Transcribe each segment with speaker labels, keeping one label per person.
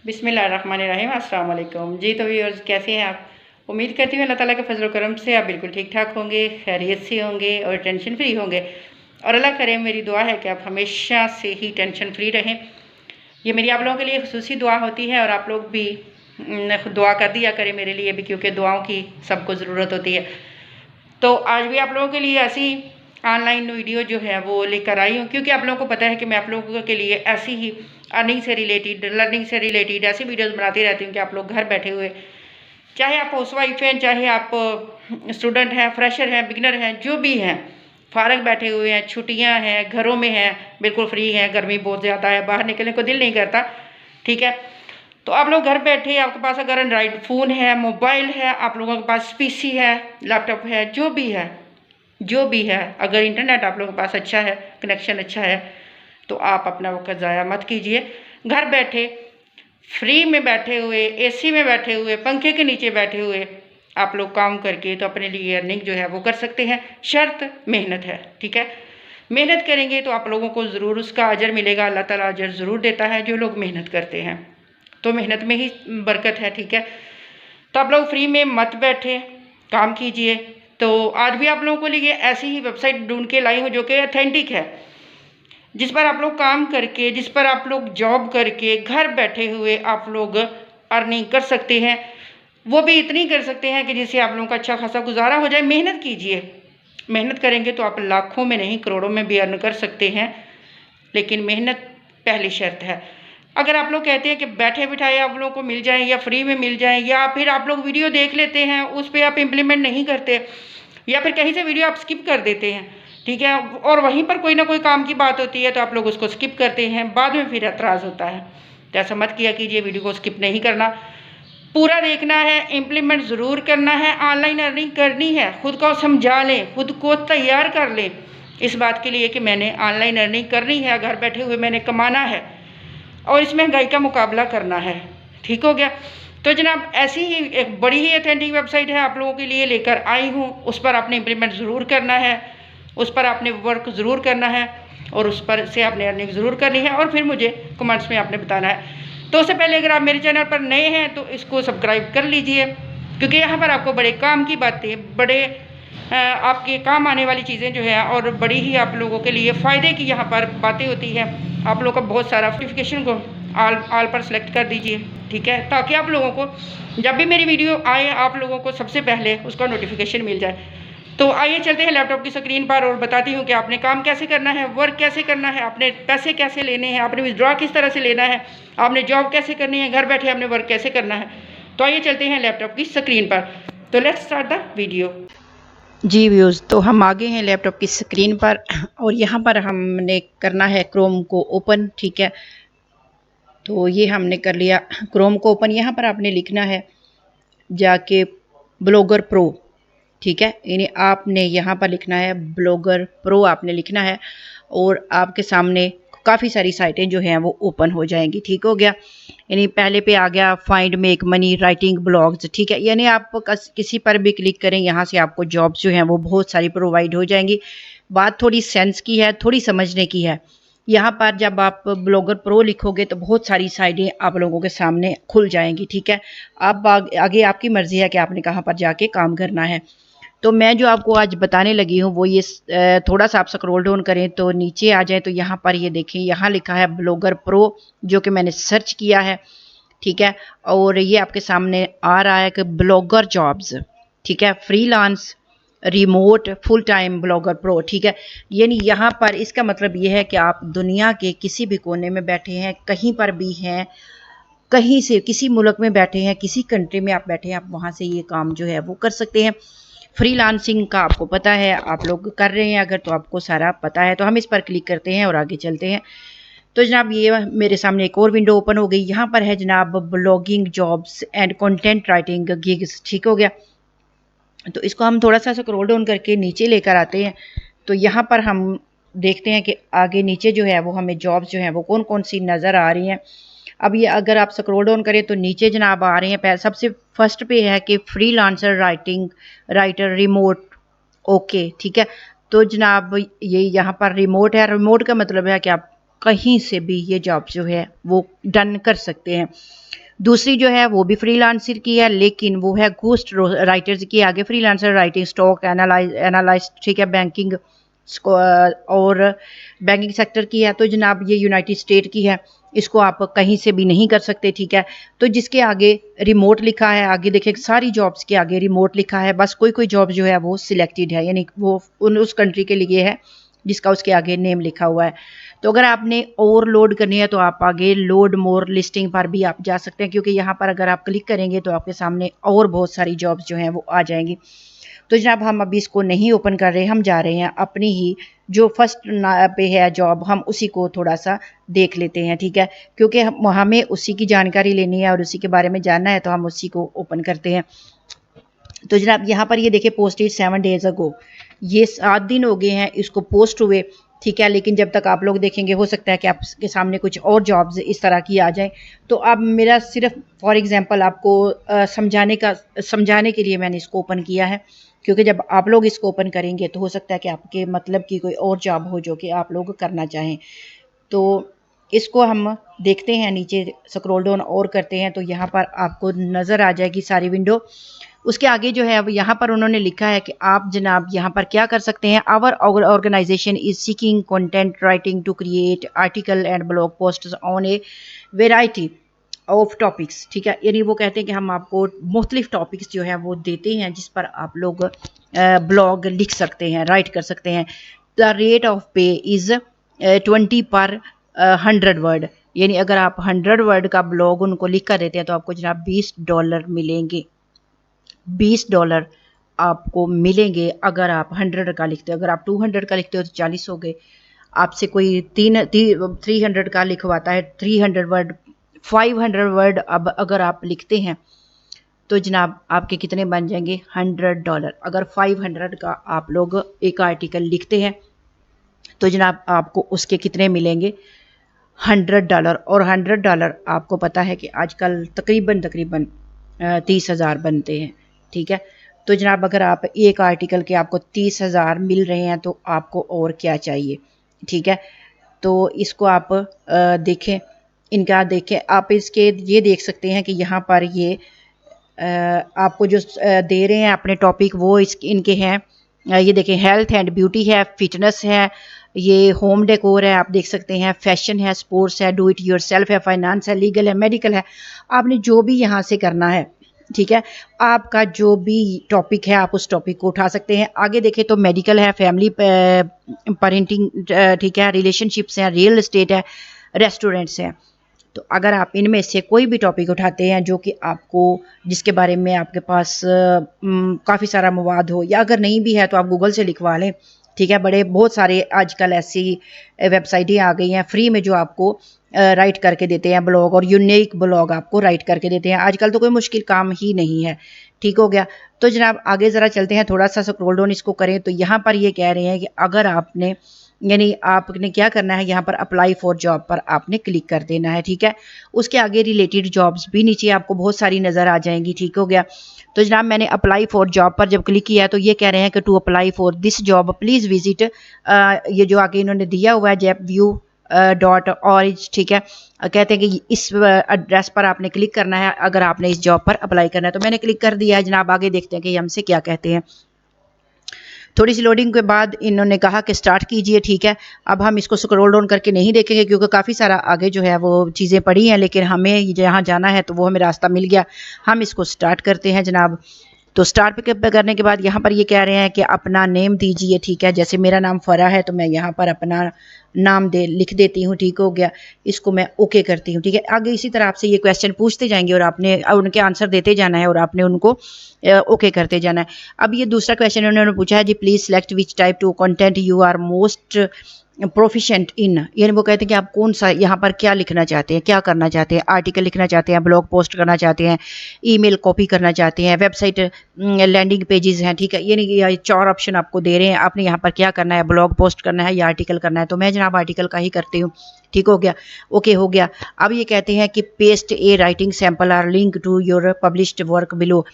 Speaker 1: बिस्मिल्लाहिर्रहमानिर्रहीम, अस्सलाम वालेकुम जी। तो व्यूअर्स, कैसे हैं आप? उम्मीद करती हूँ अल्लाह ताला के फजल करम से आप बिल्कुल ठीक ठाक होंगे, खैरियत से होंगे और टेंशन फ्री होंगे। और अल्लाह करे, मेरी दुआ है कि आप हमेशा से ही टेंशन फ्री रहें। ये मेरी आप लोगों के लिए खुसूसी दुआ होती है और आप लोग भी दुआ कर दिया करें मेरे लिए भी, क्योंकि दुआओं की सबको ज़रूरत होती है। तो आज भी आप लोगों के लिए ऐसी ऑनलाइन वीडियो जो है वो लेकर आई हूँ, क्योंकि आप लोगों को पता है कि मैं आप लोगों के लिए ऐसी ही अर्निंग से रिलेटेड, लर्निंग से रिलेटेड ऐसी वीडियोस बनाती रहती हूँ कि आप लोग घर बैठे हुए, चाहे आप हाउस वाइफ हैं, चाहे आप स्टूडेंट हैं, फ्रेशर हैं, बिगनर हैं, जो भी हैं, फारग बैठे हुए हैं, छुट्टियाँ हैं, घरों में हैं, बिल्कुल फ्री हैं, गर्मी बहुत ज़्यादा है, बाहर निकलने को दिल नहीं करता, ठीक है। तो आप लोग घर बैठे, आपके पास अगर एंड्रॉइड फ़ोन है, मोबाइल है, आप लोगों के पास पीसी है, लैपटॉप है, जो भी है, अगर इंटरनेट आप लोगों के पास अच्छा है, कनेक्शन अच्छा है, तो आप अपना वक्त ज़ाया मत कीजिए। घर बैठे, फ्री में बैठे हुए, एसी में बैठे हुए, पंखे के नीचे बैठे हुए आप लोग काम करके तो अपने लिए अर्निंग जो है वो कर सकते हैं। शर्त मेहनत है, ठीक है। मेहनत करेंगे तो आप लोगों को ज़रूर उसका अजर मिलेगा। अल्लाह ताला अजर ज़रूर देता है जो लोग मेहनत करते हैं, तो मेहनत में ही बरकत है, ठीक है। तो आप लोग फ्री में मत बैठे, काम कीजिए। तो आज भी आप लोगों को लिए ऐसी ही वेबसाइट ढूंढ के लाई हूँ जो कि ऑथेंटिक है, जिस पर आप लोग काम करके, जिस पर आप लोग जॉब करके घर बैठे हुए आप लोग अर्निंग कर सकते हैं। वो भी इतनी कर सकते हैं कि जिससे आप लोगों का अच्छा खासा गुजारा हो जाए। मेहनत कीजिए, मेहनत करेंगे तो आप लाखों में नहीं करोड़ों में भी अर्न कर सकते हैं, लेकिन मेहनत पहली शर्त है। अगर आप लोग कहते हैं कि बैठे बिठाए आप लोगों को मिल जाए या फ्री में मिल जाए, या फिर आप लोग वीडियो देख लेते हैं उस पर आप इम्प्लीमेंट नहीं करते, या फिर कहीं से वीडियो आप स्किप कर देते हैं, ठीक है, और वहीं पर कोई ना कोई काम की बात होती है तो आप लोग उसको स्किप करते हैं, बाद में फिर एतराज़ होता है। तो ऐसा मत किया कीजिए, वीडियो को स्किप नहीं करना, पूरा देखना है, इम्प्लीमेंट ज़रूर करना है। ऑनलाइन अर्निंग करनी है, खुद को समझा लें, खुद को तैयार कर लें इस बात के लिए कि मैंने ऑनलाइन अर्निंग करनी है, घर बैठे हुए मैंने कमाना है और इस महंगाई का मुकाबला करना है, ठीक हो गया। तो जनाब, ऐसी ही एक बड़ी ही ऑथेंटिक वेबसाइट है आप लोगों के लिए लेकर आई हूँ। उस पर आपने इम्प्लीमेंट ज़रूर करना है, उस पर आपने वर्क ज़रूर करना है और उस पर से आपने अर्निंग ज़रूर करनी है और फिर मुझे कमेंट्स में आपने बताना है। तो उससे पहले अगर आप मेरे चैनल पर नए हैं तो इसको सब्सक्राइब कर लीजिए, क्योंकि यहाँ पर आपको बड़े काम की बातें, बड़े आपके काम आने वाली चीज़ें जो है और बड़ी ही आप लोगों के लिए फ़ायदे की यहाँ पर बातें होती हैं। आप लोगों का बहुत सारा नोटिफिकेशन को ऑल पर सेलेक्ट कर दीजिए, ठीक है, ताकि आप लोगों को जब भी मेरी वीडियो आए आप लोगों को सबसे पहले उसका नोटिफिकेशन मिल जाए। तो आइए चलते हैं लैपटॉप की स्क्रीन पर और बताती हूँ कि आपने काम कैसे करना है, वर्क कैसे करना है, आपने पैसे कैसे लेने हैं, आपने विड्रॉ किस तरह से लेना है, आपने जॉब कैसे करनी है, घर बैठे आपने वर्क कैसे करना है। तो आइए चलते हैं लैपटॉप की स्क्रीन पर। तो लेट्स स्टार्ट द वीडियो। जी व्यूज़, तो हम आगे हैं लैपटॉप की स्क्रीन पर और यहाँ पर हमने करना है क्रोम को ओपन, ठीक है। तो ये हमने कर लिया क्रोम को ओपन। यहाँ पर आपने लिखना है जाके ब्लॉगर प्रो, ठीक है, यानी आपने यहाँ पर लिखना है ब्लॉगर प्रो आपने लिखना है और आपके सामने काफ़ी सारी साइटें जो हैं वो ओपन हो जाएंगी, ठीक हो गया। यानी पहले पे आ गया find make money writing blogs, ठीक है, यानी आप किसी पर भी क्लिक करें यहाँ से आपको जॉब्स जो हैं वो बहुत सारी प्रोवाइड हो जाएंगी। बात थोड़ी सेंस की है, थोड़ी समझने की है। यहाँ पर जब आप ब्लॉगर प्रो लिखोगे तो बहुत सारी साइटें आप लोगों के सामने खुल जाएंगी, ठीक है। अब आगे आपकी मर्जी है कि आपने कहाँ पर जाके काम करना है। तो मैं जो आपको आज बताने लगी हूँ वो ये थोड़ा सा आप स्क्रॉल डाउन करें तो नीचे आ जाए तो यहाँ पर ये देखें, यहाँ लिखा है ब्लॉगर प्रो, जो कि मैंने सर्च किया है, ठीक है। और ये आपके सामने आ रहा है कि ब्लॉगर जॉब्स, ठीक है, freelance remote full time blogger pro, ठीक है। यानी यहाँ पर इसका मतलब ये है कि आप दुनिया के किसी भी कोने में बैठे हैं, कहीं पर भी हैं, कहीं से किसी मुल्क में बैठे हैं, किसी कंट्री में आप बैठे हैं, आप वहाँ से ये काम जो है वो कर सकते हैं। फ्रीलांसिंग का आपको पता है, आप लोग कर रहे हैं अगर, तो आपको सारा पता है। तो हम इस पर क्लिक करते हैं और आगे चलते हैं। तो जनाब, ये मेरे सामने एक और विंडो ओपन हो गई। यहाँ पर है जनाब blogging jobs and content writing gigs, ठीक हो गया। तो इसको हम थोड़ा सा स्क्रॉल डाउन करके नीचे लेकर आते हैं। तो यहाँ पर हम देखते हैं कि आगे नीचे जो है वो हमें जॉब्स जो हैं वो कौन कौन सी नज़र आ रही हैं। अब ये अगर आप स्क्रॉल डाउन करें तो नीचे जनाब आ रहे हैं, सबसे फर्स्ट पे है कि फ्रीलांसर राइटर रिमोट, ओके, ठीक है। तो जनाब ये यहाँ पर रिमोट है। रिमोट का मतलब है कि आप
Speaker 2: कहीं से भी ये जॉब जो है वो डन कर सकते हैं। दूसरी जो है वो भी फ्रीलांसर की है, लेकिन वो है घोस्ट राइटर्स की। आगे फ्रीलांसर राइटिंग, स्टॉक एनालाइज, ठीक है, बैंकिंग और बैंकिंग सेक्टर की है। तो जनाब ये यूनाइटेड स्टेट की है, इसको आप कहीं से भी नहीं कर सकते, ठीक है। तो जिसके आगे रिमोट लिखा है, आगे देखें सारी जॉब्स के आगे रिमोट लिखा है, बस कोई कोई जॉब जो है वो सिलेक्टेड है, यानी वो उस कंट्री के लिए है जिसका उसके आगे नेम लिखा हुआ है। तो अगर आपने और लोड करनी है तो आप आगे लोड मोर लिस्टिंग पर भी आप जा सकते हैं, क्योंकि यहाँ पर अगर आप क्लिक करेंगे तो आपके सामने और बहुत सारी जॉब्स जो हैं वो आ जाएंगी। तो जनाब हम अभी इसको नहीं ओपन कर रहे, हम जा रहे हैं अपनी ही जो फर्स्ट पे है जॉब, हम उसी को थोड़ा सा देख लेते हैं, ठीक है, क्योंकि हमें उसी की जानकारी लेनी है और उसी के बारे में जानना है, तो हम उसी को ओपन करते हैं। तो जनाब यहाँ पर ये देखिए पोस्टेड 7 डेज अगो, ये 7 दिन हो गए हैं इसको पोस्ट हुए, ठीक है। लेकिन जब तक आप लोग देखेंगे हो सकता है कि आपके सामने कुछ और जॉब्स इस तरह की आ जाएं। तो अब मेरा सिर्फ फॉर एग्जांपल आपको समझाने के लिए मैंने इसको ओपन किया है, क्योंकि जब आप लोग इसको ओपन करेंगे तो हो सकता है कि आपके मतलब की कोई और जॉब हो जो कि आप लोग करना चाहें। तो इसको हम देखते हैं, नीचे स्क्रॉल डाउन और करते हैं तो यहाँ पर आपको नज़र आ जाएगी सारी विंडो। उसके आगे जो है अब यहाँ पर उन्होंने लिखा है कि आप जनाब यहाँ पर क्या कर सकते हैं। Our organization is seeking content writing to create article and blog posts on a variety of topics, ठीक है। यानी वो कहते हैं कि हम आपको मुख्तलिफ टॉपिक्स जो है वो देते हैं जिस पर आप लोग ब्लॉग लिख सकते हैं, राइट कर सकते हैं। द रेट ऑफ पे इज़ 20 पर 100 वर्ड, यानी अगर आप 100 वर्ड का ब्लॉग उनको लिख कर देते हैं तो आपको जनाब $20 मिलेंगे। $20 आपको मिलेंगे अगर आप 100 का लिखते हो। अगर आप 200 का लिखते हो तो 40 हो गए। आपसे कोई 300 का लिखवाता है 300 वर्ड, 500 वर्ड अब अगर आप लिखते हैं तो जनाब आपके कितने बन जाएंगे $100। अगर 500 का आप लोग एक आर्टिकल लिखते हैं तो जनाब आपको उसके कितने मिलेंगे $100। और $100 आपको पता है कि आजकल तकरीबन 30,000 बनते हैं, ठीक है। तो जनाब अगर आप एक आर्टिकल के आपको 30,000 मिल रहे हैं तो आपको और क्या चाहिए, ठीक है। तो इसको आप देखें, इनका देखें आप, इसके ये देख सकते हैं कि यहाँ पर ये आपको जो दे रहे हैं अपने टॉपिक वो इनके हैं। ये देखें हेल्थ एंड ब्यूटी है, फिटनेस है, ये होम डेकोर है, आप देख सकते हैं, फैशन है, स्पोर्ट्स है, डू इट योरसेल्फ है, फाइनेंस है, लीगल है, मेडिकल है। आपने जो भी यहाँ से करना है, ठीक है, आपका जो भी टॉपिक है आप उस टॉपिक को उठा सकते हैं। आगे देखें तो मेडिकल है, फैमिली पेरेंटिंग, ठीक है, रिलेशनशिप्स हैं, रियल एस्टेट है, रेस्टोरेंट्स हैं। तो अगर आप इनमें से कोई भी टॉपिक उठाते हैं जो कि आपको, जिसके बारे में आपके पास काफ़ी सारा मवाद हो, या अगर नहीं भी है तो आप गूगल से लिखवा लें, ठीक है। बहुत सारे आजकल ऐसी वेबसाइटें आ गई हैं फ्री में जो आपको राइट करके देते हैं ब्लॉग, और यूनिक ब्लॉग आपको राइट करके देते हैं। आजकल तो कोई मुश्किल काम ही नहीं है, ठीक हो गया। तो जनाब आगे ज़रा चलते हैं, थोड़ा सा स्क्रॉल डाउन इसको करें तो यहाँ पर ये कह रहे हैं कि अगर आपने, यानी आपने क्या करना है, यहाँ पर अप्लाई फॉर जॉब पर आपने क्लिक कर देना है, ठीक है। उसके आगे रिलेटेड जॉब्स भी नीचे आपको बहुत सारी नज़र आ जाएंगी, ठीक हो गया। तो जनाब मैंने अप्लाई फॉर जॉब पर जब क्लिक किया तो ये कह रहे हैं कि to apply for this job please visit, ये जो आगे इन्होंने दिया हुआ है JobView.org, ठीक है। कहते हैं कि इस एड्रेस पर आपने क्लिक करना है अगर आपने इस जॉब पर अप्लाई करना है। तो मैंने क्लिक कर दिया है जनाब। आगे देखते हैं कि हमसे क्या कहते हैं। थोड़ी सी लोडिंग के बाद इन्होंने कहा कि स्टार्ट कीजिए, ठीक है। अब हम इसको स्क्रॉल डाउन करके नहीं देखेंगे क्योंकि काफ़ी सारा आगे जो है वो चीज़ें पड़ी हैं, लेकिन हमें जहाँ जाना है तो वो हमें रास्ता मिल गया। हम इसको स्टार्ट करते हैं जनाब। तो स्टार्ट पे करने के बाद यहाँ पर ये कह रहे हैं कि अपना नेम दीजिए, ठीक है। जैसे मेरा नाम फ़रा है तो मैं यहाँ पर अपना नाम लिख देती हूँ, ठीक हो गया। इसको मैं ओके करती हूँ, ठीक है। आगे इसी तरह आपसे ये क्वेश्चन पूछते जाएंगे और आपने उनके आंसर देते जाना है और आपने उनको ओके करते जाना है। अब ये दूसरा क्वेश्चन उन्होंने पूछा है जी, please select which type to content you are most proficient in, यानी वो कहते हैं कि आप कौन सा यहाँ पर क्या लिखना चाहते हैं, क्या करना चाहते हैं। आर्टिकल लिखना चाहते हैं, ब्लॉग पोस्ट करना चाहते हैं, ईमेल कॉपी करना चाहते हैं, वेबसाइट लैंडिंग पेजेस हैं, ठीक है। यानी कि ये 4 ऑप्शन आपको दे रहे हैं, आपने यहाँ पर क्या करना है, ब्लॉग पोस्ट करना है या आर्टिकल करना है। तो मैं जनाब आर्टिकल का ही करती हूँ, ठीक हो गया, ओके हो गया। अब ये कहते हैं कि paste a writing sample or link to your published work below.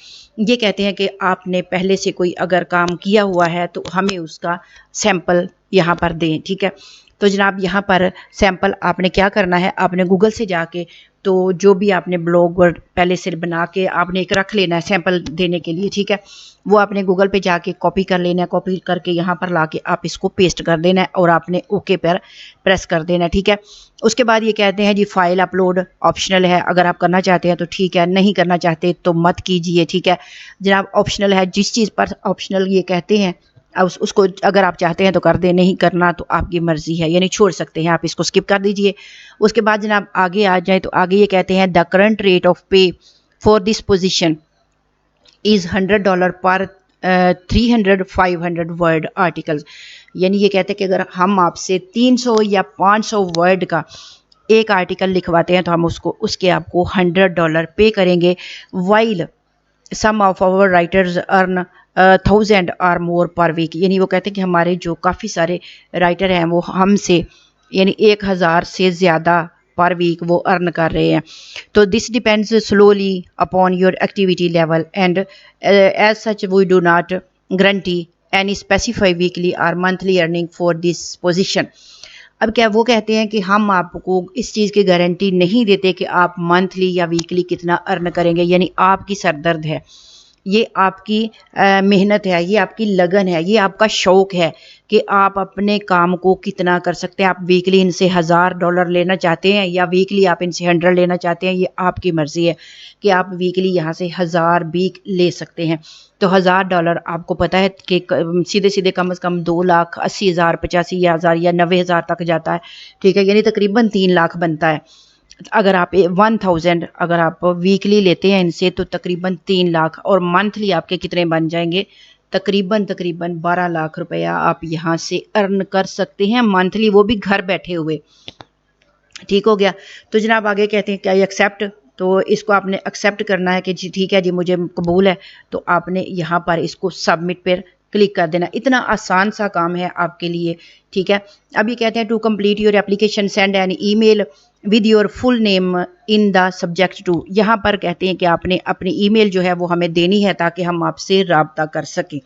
Speaker 2: ये कहते हैं कि आपने पहले से कोई अगर काम किया हुआ है तो हमें उसका सैंपल यहाँ पर दें, ठीक है। तो जनाब यहाँ पर सैंपल आपने क्या करना है, आपने गूगल से जाके तो जो भी आपने ब्लॉग वर्ड पहले से बना के आपने एक रख लेना है सैंपल देने के लिए, ठीक है। वो आपने गूगल पे जाके कॉपी कर लेना है, कॉपी करके यहाँ पर लाके आप इसको पेस्ट कर देना है और आपने ओके पर प्रेस कर देना है, ठीक है। उसके बाद ये कहते हैं जी फाइल अपलोड ऑप्शनल है, अगर आप करना चाहते हैं तो ठीक है, नहीं करना चाहते तो मत कीजिए, ठीक है जनाब। ऑप्शनल है, जिस चीज़ पर ऑप्शनल ये कहते हैं अब उसको अगर आप चाहते हैं तो कर दें, नहीं करना तो आपकी मर्जी है, यानी छोड़ सकते हैं, आप इसको स्किप कर दीजिए। उसके बाद जनाब आगे आ जाए तो आगे ये कहते हैं द करंट रेट ऑफ पे फॉर दिस पोजीशन इज़ $100 पर 300-500 वर्ड आर्टिकल्स। यानी ये कहते हैं कि अगर हम आपसे 300 या 500 वर्ड का एक आर्टिकल लिखवाते हैं तो हम उसको उसके आपको $100 पे करेंगे। While some of our writers earn 1000 और मोर पर वीक। यानी वो कहते हैं कि हमारे जो काफ़ी सारे राइटर हैं वो हमसे यानी 1000 से ज़्यादा पर वीक वो अर्न कर रहे हैं। तो this depends slowly upon your activity level and as such we do not guarantee any specify weekly और monthly earning for this position. अब क्या वो कहते हैं कि हम आपको इस चीज़ की गारंटी नहीं देते कि आप मंथली या वीकली कितना अर्न करेंगे, यानी आपकी सरदर्द है, ये आपकी मेहनत है, ये आपकी लगन है, ये आपका शौक़ है कि आप अपने काम को कितना कर सकते हैं। आप वीकली इनसे $1000 लेना चाहते हैं या वीकली आप इनसे 100 लेना चाहते हैं, ये आपकी मर्ज़ी है कि आप वीकली यहाँ से 1000 वीक ले सकते हैं। तो $1000 आपको पता है कि सीधे सीधे कम से कम 2,80,000 85,000 या 90,000 तक जाता है, ठीक है, यानी तकरीबन 3 लाख बनता है। अगर आप 1000 अगर आप वीकली लेते हैं इनसे तो तकरीबन 3 लाख, और मंथली आपके कितने बन जाएंगे, तकरीबन 12 लाख रुपया आप यहाँ से अर्न कर सकते हैं मंथली, वो भी घर बैठे हुए, ठीक हो गया। तो जनाब आगे कहते हैं क्या ये एक्सेप्ट, तो इसको आपने एक्सेप्ट करना है कि जी ठीक है जी मुझे कबूल है, तो आपने यहाँ पर इसको सबमिट पर क्लिक कर देना। इतना आसान सा काम है आपके लिए, ठीक है। अब ये कहते हैं to complete your application send an email with your full name in the subject to. यहाँ पर कहते हैं कि आपने अपनी ईमेल जो है वो हमें देनी है ताकि हम आपसे रब्ता कर सकें।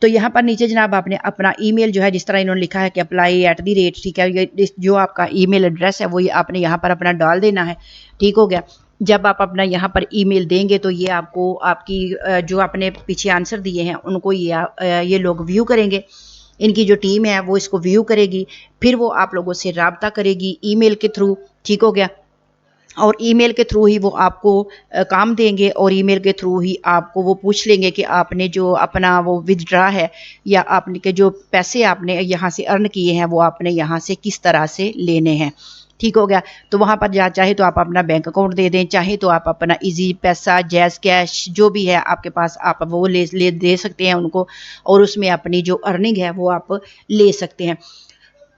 Speaker 2: तो यहाँ पर नीचे जनाब आपने अपना ईमेल जो है जिस तरह इन्होंने लिखा है कि apply@, ठीक है, ये जो आपका ईमेल एड्रेस है वो ये आपने यहाँ पर अपना डाल देना है, ठीक हो गया। जब आप अपना यहाँ पर ईमेल देंगे तो ये आपको आपकी जो आपने पीछे आंसर दिए हैं उनको ये लोग व्यू करेंगे, इनकी जो टीम है वो इसको व्यू करेगी, फिर वो आप लोगों से रब्ता करेगी ईमेल के थ्रू, ठीक हो गया। और ईमेल के थ्रू ही वो आपको काम देंगे और ईमेल के थ्रू ही आपको वो पूछ लेंगे कि आपने जो अपना वो विथड्रा है या आपने के जो पैसे आपने यहाँ से अर्न किए हैं वो आपने यहाँ से किस तरह से लेने हैं, ठीक हो गया। तो वहाँ पर चाहे तो आप अपना बैंक अकाउंट दे दें, चाहे तो आप अपना इजी पैसा, जैज़ कैश जो भी है आपके पास आप वो ले दे सकते हैं उनको, और उसमें अपनी जो अर्निंग है वो आप ले सकते हैं।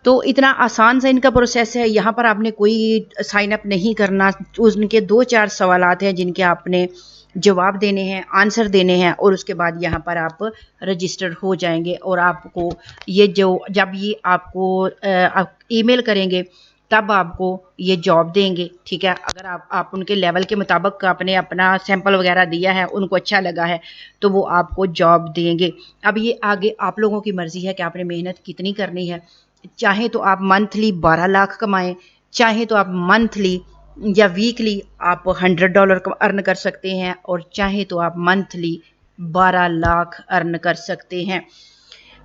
Speaker 2: तो इतना आसान सा इनका प्रोसेस है। यहाँ पर आपने कोई साइन अप नहीं करना, उनके 2-4 सवालात हैं जिनके आपने जवाब देने हैं, आंसर देने हैं, और उसके बाद यहाँ पर आप रजिस्टर हो जाएंगे और आपको ये जो जब ये आपको ईमेल करेंगे तब आपको ये जॉब देंगे, ठीक है। अगर आप उनके लेवल के मुताबिक आपने अपना सैंपल वगैरह दिया है, उनको अच्छा लगा है तो वो आपको जॉब देंगे। अब ये आगे आप लोगों की मर्ज़ी है कि आपने मेहनत कितनी करनी है, चाहे तो आप मंथली 12 लाख कमाएं, चाहे तो आप मंथली या वीकली आप $100 अर्न कर सकते हैं, और चाहे तो आप मंथली 12 लाख अर्न कर सकते हैं।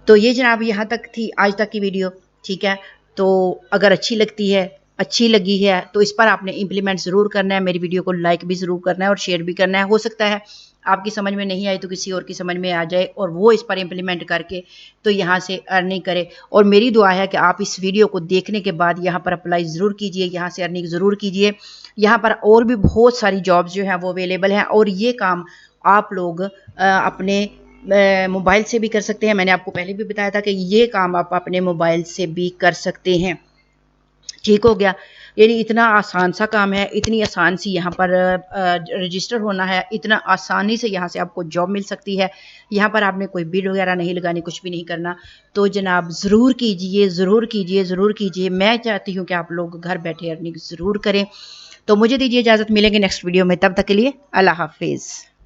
Speaker 2: तो ये जनाब यहाँ तक थी आज तक की वीडियो, ठीक है। तो अगर अच्छी लगी है तो इस पर आपने इम्प्लीमेंट ज़रूर करना है, मेरी वीडियो को लाइक भी ज़रूर करना है और शेयर भी करना है। हो सकता है आपकी समझ में नहीं आई तो किसी और की समझ में आ जाए और वो इस पर इम्प्लीमेंट करके तो यहाँ से अर्निंग करे। और मेरी दुआ है कि आप इस वीडियो को देखने के बाद यहाँ पर अप्लाई ज़रूर कीजिए, यहाँ से अर्निंग ज़रूर कीजिए। यहाँ पर और भी बहुत सारी जॉब्स जो हैं वो अवेलेबल हैं, और ये काम आप लोग अपने मोबाइल से भी कर सकते हैं। मैंने आपको पहले भी बताया था कि ये काम आप अपने मोबाइल से भी कर सकते हैं, ठीक हो गया। यानी इतना आसान सा काम है, इतनी आसान सी यहाँ पर रजिस्टर होना है, इतना आसानी से यहाँ से आपको जॉब मिल सकती है। यहाँ पर आपने कोई बिड वगैरह नहीं लगानी, कुछ भी नहीं करना। तो जनाब ज़रूर कीजिए, ज़रूर कीजिए, ज़रूर कीजिए। मैं चाहती हूँ कि आप लोग घर बैठे अर्निंग ज़रूर करें। तो मुझे दीजिए इजाज़त, मिलेंगे नेक्स्ट वीडियो में, तब तक के लिए अल्लाह हाफिज़।